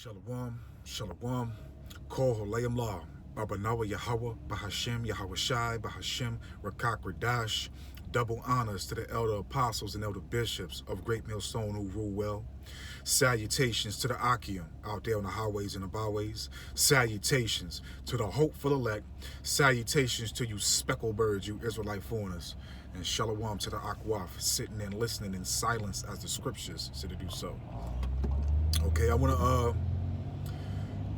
Shalom, Shalom, Kol Holayim La, Abanawa Yahweh, Bahashem, Yahweh Shai, Bahashem, Rakak Radash. Double honors to the elder apostles and elder bishops of Great Millstone who rule well. Salutations to the Akim out there on the highways and the byways. Salutations to the hopeful elect. Salutations to you speckled birds, you Israelite foreigners. And Shalom to the Akwaf, sitting and listening in silence as the scriptures say to do so. Okay, I want to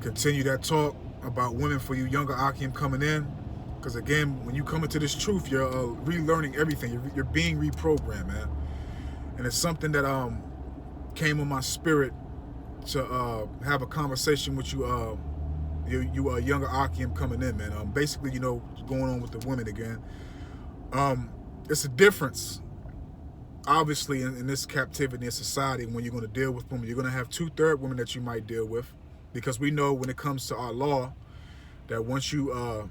continue that talk about women for you younger Akim coming in. Because again, when you come into this truth, you're relearning everything. You're being reprogrammed, man. And it's something that came on my spirit to have a conversation with you, you younger Akim coming in, man. Basically, you know, going on with the women again. It's a difference, obviously, in this captivity in society. When you're going to deal with women, you're going to have 2/3 women that you might deal with, because we know when it comes to our law that once you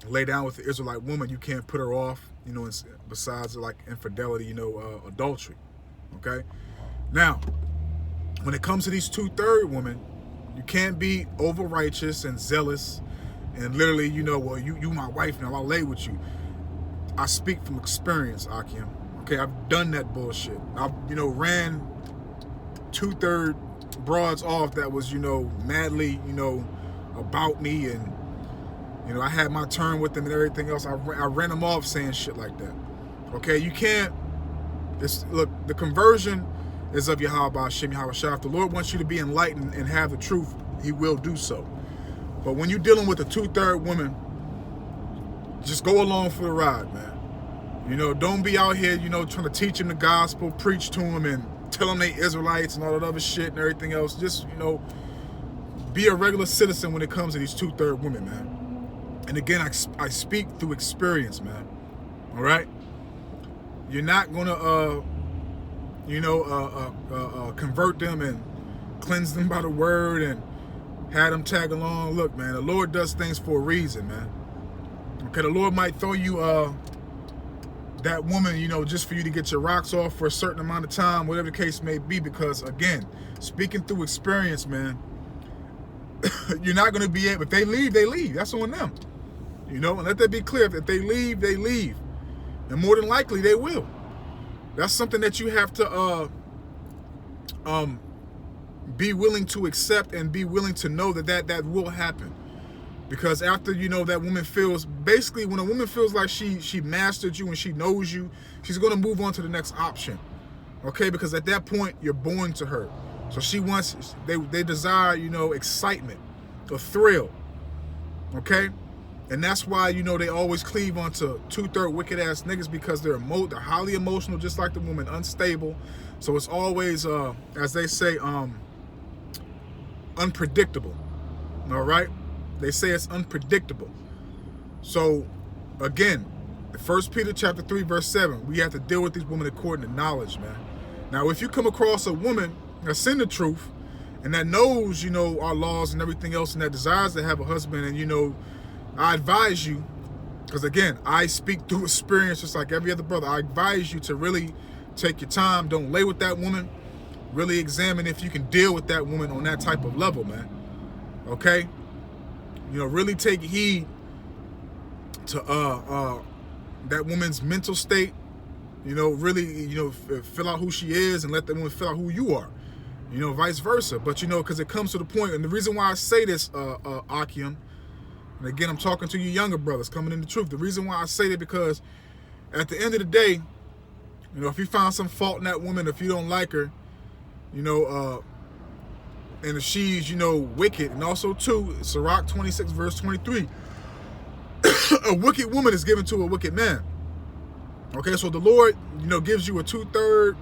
lay down with the Israelite woman, you can't put her off, you know, besides like infidelity, you know, adultery. Okay. Now, when it comes to these 2/3 women, you can't be over righteous and zealous and literally, you know, well, you my wife now, I'll lay with you. I speak from experience, Akim. Okay, I've done that bullshit. I've, you know, ran 2/3 broads off that was, you know, madly, you know, about me, and you know, I had my turn with them and everything else. I ran them off saying shit like that. Okay, you can't. Look, the conversion is of Yahweh Hashem, Yahweh Shai. If the Lord wants you to be enlightened and have the truth, He will do so. But when you're dealing with a 2/3 woman, just go along for the ride, man. You know, don't be out here, you know, trying to teach them the gospel, preach to them, and tell them they Israelites and all that other shit and everything else. Just, you know, be a regular citizen when it comes to these 2/3 women, man. And again, I speak through experience, man. All right? You're not going to, convert them and cleanse them by the word and have them tag along. Look, man, the Lord does things for a reason, man. Okay, the Lord might throw you that woman, you know, just for you to get your rocks off for a certain amount of time, whatever the case may be, because, again, speaking through experience, man, you're not going to be able, if they leave, they leave. That's on them. You know, and let that be clear. If they leave, they leave. And more than likely, they will. That's something that you have to be willing to accept and be willing to know that will happen. Because after, you know, that woman feels, basically when a woman feels like she mastered you and she knows you, she's going to move on to the next option. Okay? Because at that point, you're born to her. So she wants, they desire, you know, excitement, a thrill. Okay? And that's why, you know, they always cleave onto 2/3 wicked ass niggas, because they're highly emotional, just like the woman, unstable. So it's always, as they say, unpredictable. All right? They say it's unpredictable. So again, 1 Peter chapter 3, verse 7, we have to deal with these women according to knowledge, man. Now, if you come across a woman that's in the truth and that knows, you know, our laws and everything else, and that desires to have a husband, and, you know, I advise you, because again, I speak through experience just like every other brother. I advise you to really take your time. Don't lay with that woman. Really examine if you can deal with that woman on that type of level, man. Okay? You know, really take heed to that woman's mental state. You know, really, you know, fill out who she is and let that woman fill out who you are. You know, vice versa. But, you know, because it comes to the point, and the reason why I say this, Akim, and again, I'm talking to you younger brothers coming in the truth. The reason why I say that, because at the end of the day, you know, if you find some fault in that woman, if you don't like her, you know, and if she's, you know, wicked, and also too, Sirach 26 verse 23, a wicked woman is given to a wicked man. Okay, so the Lord, you know, gives you a 2/3,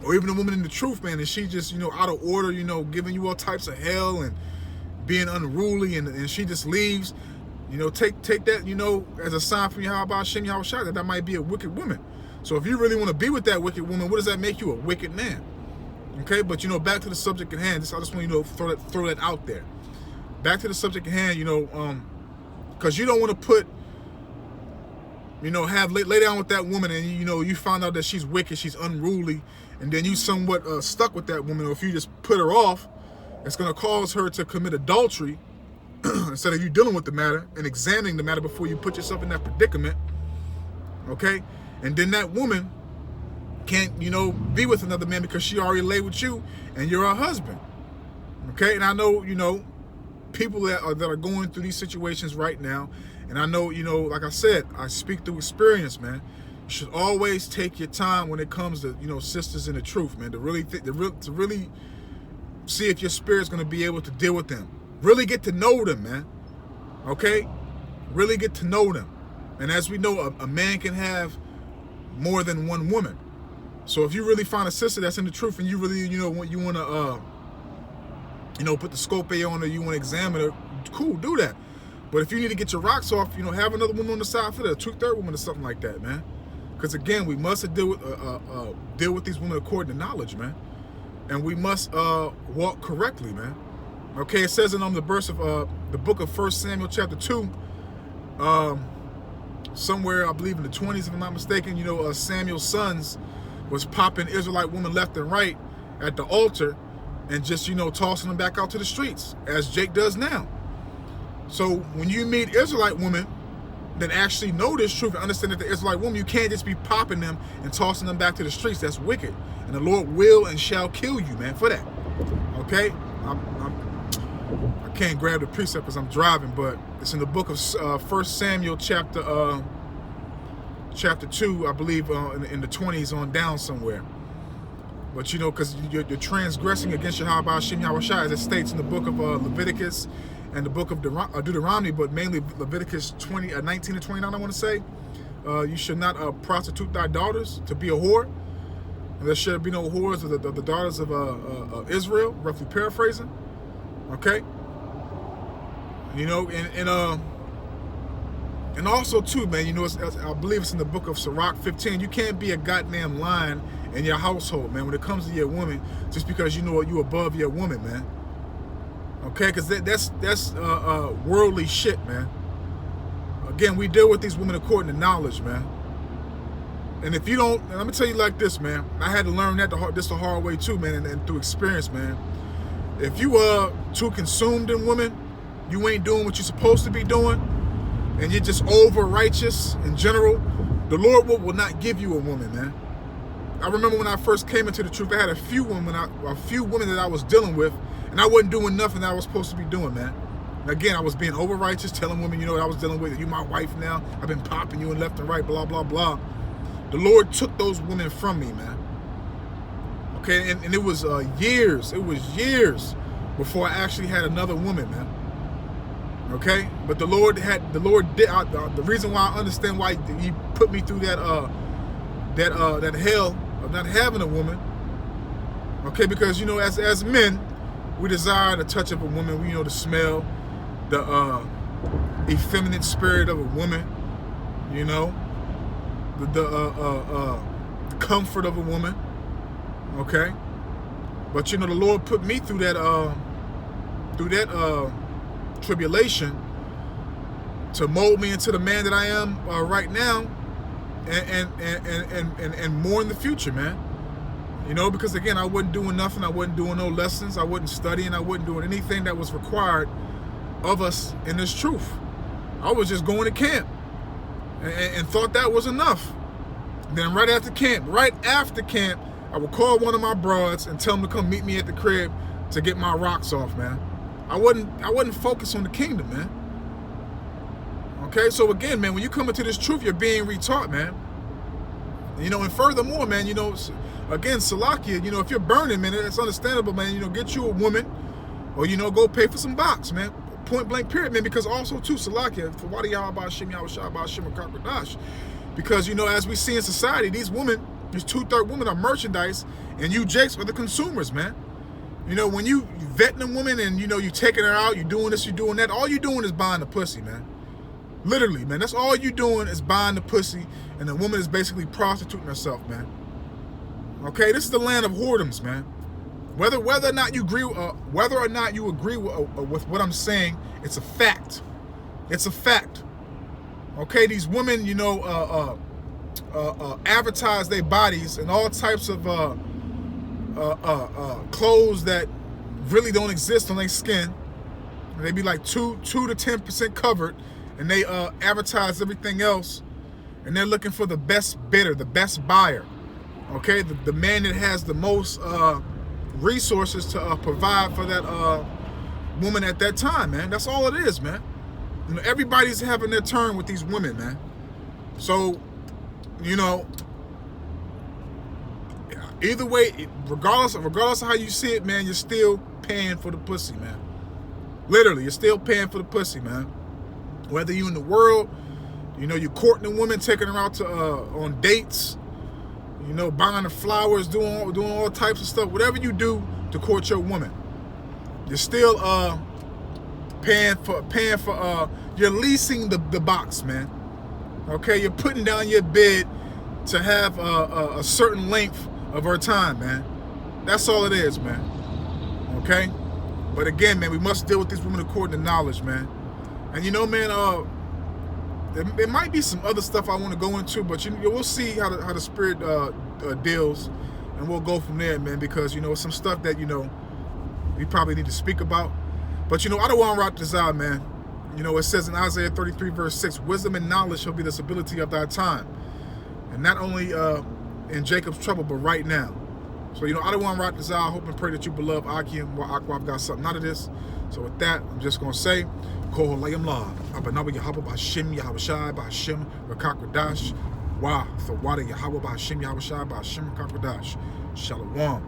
or even a woman in the truth, man, and she just, you know, out of order, you know, giving you all types of hell and being unruly, and she just leaves. You know, take that, you know, as a sign from Yahweh Hashem, Yahweh Shai, that might be a wicked woman. So if you really want to be with that wicked woman, what does that make you? A wicked man. Okay, but, you know, back to the subject at hand. I just want, you know, throw that out there. Back to the subject at hand, you know, because you don't want to put, you know, lay down with that woman, and, you know, you find out that she's wicked, she's unruly, and then you somewhat stuck with that woman, or if you just put her off, It's going to cause her to commit adultery instead of you dealing with the matter and examining the matter before you put yourself in that predicament. Okay? And then that woman can't, be with another man because she already lay with you and you're her husband. Okay? And I know, people that are going through these situations right now. And I know, like I said, I speak through experience, man. You should always take your time when it comes to, sisters in the truth, man, to really see if your spirit's going to be able to deal with them. Really get to know them, man. Okay? Really get to know them. And as we know, a man can have more than one woman. So if you really find a sister that's in the truth and you really, you want to, put the scope on her, you want to examine her, cool, do that. But if you need to get your rocks off, have another woman on the side for that, a 2/3 woman or something like that, man. Because again, we must deal with these women according to knowledge, man. And we must walk correctly, man. Okay, it says in the verse of the book of 1 Samuel chapter 2, somewhere, I believe in the 20s, if I'm not mistaken, Samuel's sons was popping Israelite women left and right at the altar and just, tossing them back out to the streets, as Jake does now. So when you meet Israelite women that actually know this truth and understand that the Israelite woman, you can't just be popping them and tossing them back to the streets. That's wicked. And the Lord will and shall kill you, man, for that. Okay? I can't grab the precept because I'm driving, but it's in the book of 1 Samuel chapter 2, I believe, in the 20s on down somewhere. But because you're transgressing against Yahweh Hashem Yahushua, as it states in the book of Leviticus and the book of Deuteronomy, but mainly Leviticus 19 and 29, I want to say. You should not prostitute thy daughters to be a whore. And there should be no whores of the daughters of Israel, roughly paraphrasing. Okay? And also too, man, I believe it's in the book of Sirach 15. You can't be a goddamn lion in your household, man, when it comes to your woman, just because you above your woman, man. Okay, because that's worldly shit, man. Again, we deal with these women according to knowledge, man. And if you don't, and let me tell you like this, man. I had to learn that the hard way too, man, and through experience, man. If you are too consumed in women, you ain't doing what you're supposed to be doing, and you're just over righteous in general, the Lord will not give you a woman, man. I remember when I first came into the truth, I had a few women that I was dealing with, and I wasn't doing nothing that I was supposed to be doing, man. And again, I was being over righteous, telling women, what I was dealing with, you my wife now, I've been popping you in left and right, blah, blah, blah. The Lord took those women from me, man. Okay, and it was years before I actually had another woman, man. Okay, but the Lord did. The reason why I understand why He put me through that hell of not having a woman. Okay, because as men, we desire the touch of a woman. We the smell, the effeminate spirit of a woman. The comfort of a woman. Okay, but the Lord put me through that tribulation to mold me into the man that I am right now, and more in the future, man. Because again, I wasn't doing nothing. I wasn't doing no lessons. I wasn't studying. I wasn't doing anything that was required of us in this truth. I was just going to camp and thought that was enough. And then right after camp, I would call one of my broads and tell them to come meet me at the crib to get my rocks off, man. I wasn't focused on the kingdom, man. Okay, so again, man, when you come into this truth, you're being retaught, man. And furthermore, man, again, Salakia, if you're burning, man, it's understandable, man. Get you a woman, or go pay for some box, man. Point blank, period, man. Because also too, Salakia, for Wadi Yahweh Shem Yahushua Shem Rakakradash. Because as we see in society, these 2/3 women are merchandise, and you jakes are the consumers, man. When you vetting a woman and you taking her out, you doing this, you doing that, all you doing is buying the pussy, man. Literally, man. That's all you doing is buying the pussy, and the woman is basically prostituting herself, man. Okay, this is the land of whoredoms, man. Whether or not you agree, with what I'm saying, it's a fact. It's a fact. Okay, these women, advertise their bodies and all types of clothes that really don't exist on their skin. They be like 2 to 10% covered, and they advertise everything else, and they're looking for the best bidder, the best buyer. Okay, the man that has the most resources to provide for that woman at that time, man. That's all it is, man. You know, everybody's having their turn with these women, man. So, you know, either way, regardless of how you see it, man, you're still paying for the pussy, man. Literally, you're still paying for the pussy, man. Whether you in the world, you know, you're courting a woman, taking her out to on dates, you know, buying her flowers, doing all types of stuff. Whatever you do to court your woman, you're still paying for you're leasing the box, man. Okay, you're putting down your bid to have a certain length of her time, man. That's all it is, man. Okay, but again, man, we must deal with these women according to knowledge, man. And you know, man, there might be some other stuff I want to go into, but we'll see how the spirit deals, and we'll go from there, man. Because you know, some stuff that you know we probably need to speak about. But you know, I don't want to rock this out, man. You know, it says in Isaiah 33 verse 6, wisdom and knowledge shall be the stability of thy time, and not only in Jacob's trouble, but right now. So you know, I don't want to rock this out. I hope and pray that you beloved Akim wa Aqua got something out of this. So with that, I'm just gonna say, Koho Layam La, Abanawa Yahweh Bashim Yahweh Shai Bashim Rakakradash, Wa Thawada Yahweh Bashim Yahweh Shai Bashim Rakakradash. Shalom.